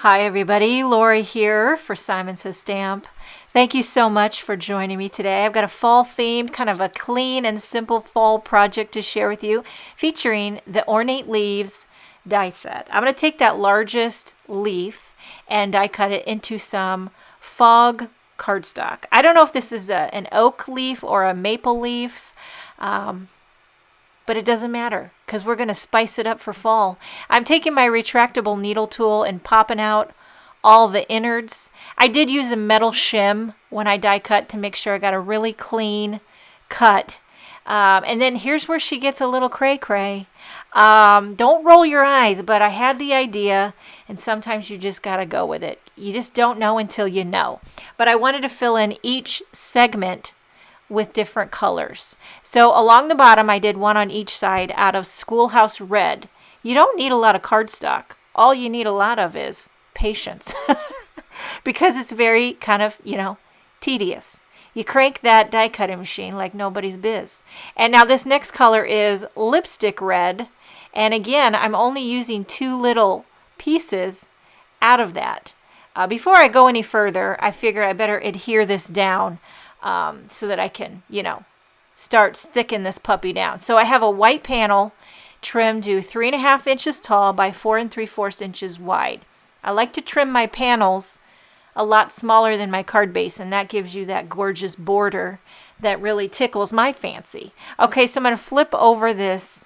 Hi everybody, Laura here for Simon Says Stamp. Thank you so much for joining me today. I've got a fall themed, kind of a clean and simple fall project to share with you, featuring the Ornate Leaves die set. I'm going to take that largest leaf and die cut it into some fog cardstock. I don't know if this is an oak leaf or a maple leaf, but it doesn't matter because we're going to spice it up for fall. I'm taking my retractable needle tool and popping out all the innards. I did use a metal shim when I die cut to make sure I got a really clean cut. And then here's where she gets a little cray-cray. Don't roll your eyes, but I had the idea, and sometimes you just got to go with it. You just don't know until you know. But I wanted to fill in each segment with different colors. So along the bottom, I did one on each side out of Schoolhouse Red. You don't need a lot of cardstock. All you need a lot of is patience because it's very kind of, tedious. You crank that die cutting machine like nobody's biz. And now this next color is Lipstick Red. And again, I'm only using 2 little pieces out of that. Before I go any further, I figure I better adhere this down so that I can, start sticking this puppy down. So I have a white panel trimmed to 3.5 inches tall by 4 3/4 inches wide. I like to trim my panels a lot smaller than my card base, and that gives you that gorgeous border that really tickles my fancy. Okay, so I'm going to flip over this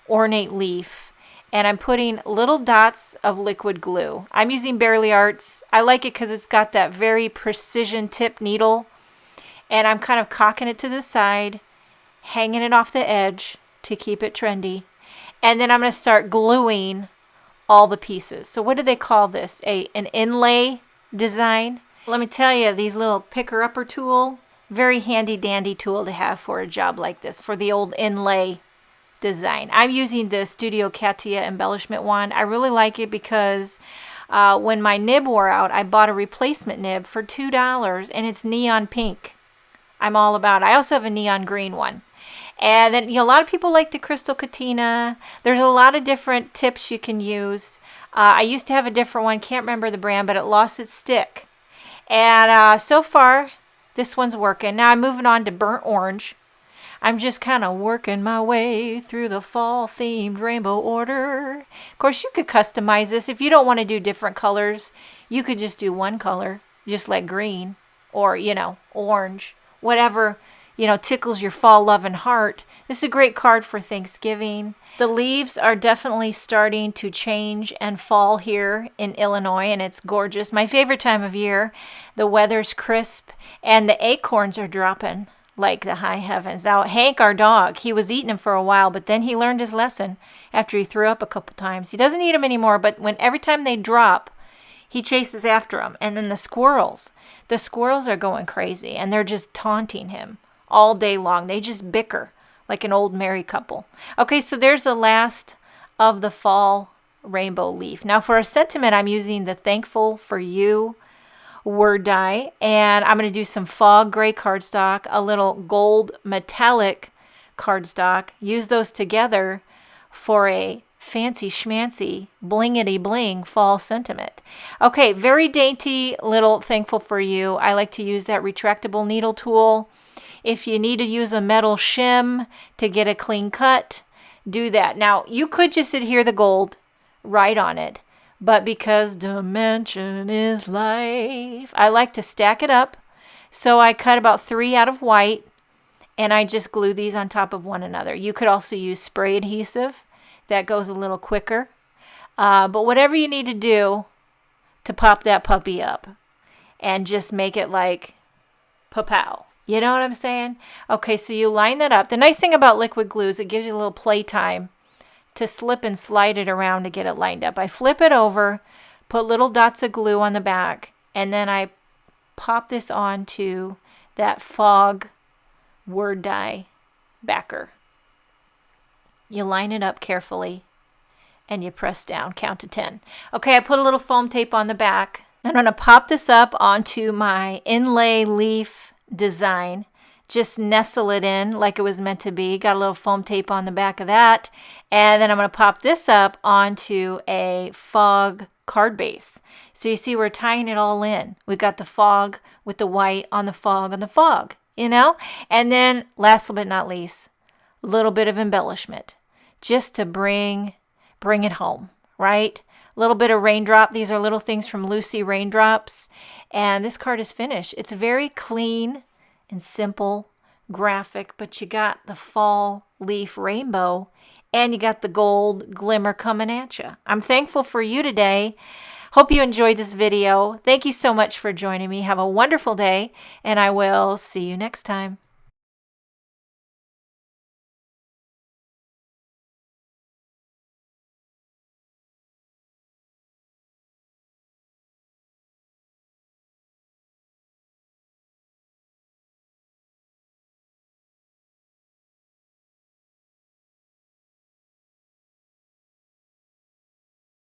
ornate leaf, and I'm putting little dots of liquid glue. I'm using Bearly Arts. I like it because it's got that very precision tip needle. And I'm kind of cocking it to the side, hanging it off the edge to keep it trendy. And then I'm going to start gluing all the pieces. So what do they call this? An inlay design? Let me tell you, these little picker-upper tool, very handy-dandy tool to have for a job like this, for the old inlay design. I'm using the Studio Katia embellishment wand. I really like it because when my nib wore out, I bought a replacement nib for $2, and it's neon pink. I'm all about it. I also have a neon green one. And then a lot of people like the Crystal Katina. There's a lot of different tips you can use. I used to have a different one. Can't remember the brand, but it lost its stick. And so far, this one's working. Now I'm moving on to burnt orange. I'm just kind of working my way through the fall-themed rainbow order. Of course, you could customize this. If you don't want to do different colors, you could just do one color, just like green or, orange. Whatever, tickles your fall-loving heart. This is a great card for Thanksgiving. The leaves are definitely starting to change and fall here in Illinois, and it's gorgeous. My favorite time of year. The weather's crisp, and the acorns are dropping like the high heavens. Now, Hank, our dog, he was eating them for a while, but then he learned his lesson after he threw up a couple times. He doesn't eat them anymore, but every time they drop, he chases after them. And then the squirrels are going crazy, and they're just taunting him all day long. They just bicker like an old married couple. Okay, so there's the last of the fall rainbow leaf. Now for a sentiment, I'm using the Thankful for You word die, and I'm going to do some fog gray cardstock, a little gold metallic cardstock. Use those together for a fancy schmancy blingity bling fall sentiment. Okay, very dainty little Thankful for You. I like to use that retractable needle tool. If you need to use a metal shim to get a clean cut, do that. Now, you could just adhere the gold right on it, but because dimension is life, I like to stack it up. So I cut about 3 out of white, and I just glue these on top of one another. You could also use spray adhesive. That goes a little quicker. But whatever you need to do to pop that puppy up and just make it like pa-pow. You know what I'm saying? Okay, so you line that up. The nice thing about liquid glue is it gives you a little play time to slip and slide it around to get it lined up. I flip it over, put little dots of glue on the back, and then I pop this onto that fog word die backer. You line it up carefully, and you press down, count to 10. Okay, I put a little foam tape on the back. I'm going to pop this up onto my inlay leaf design. just nestle it in like it was meant to be. Got a little foam tape on the back of that. And then I'm going to pop this up onto a fog card base. So you see we're tying it all in. We've got the fog with the white on the fog, you know? And then last but not least, a little bit of embellishment just to bring it home, right? A little bit of raindrop. These are little things from Lucy Raindrops. And this card is finished. It's very clean and simple graphic, but you got the fall leaf rainbow and you got the gold glimmer coming at you. I'm thankful for you today. Hope you enjoyed this video. Thank you so much for joining me. Have a wonderful day, and I will see you next time.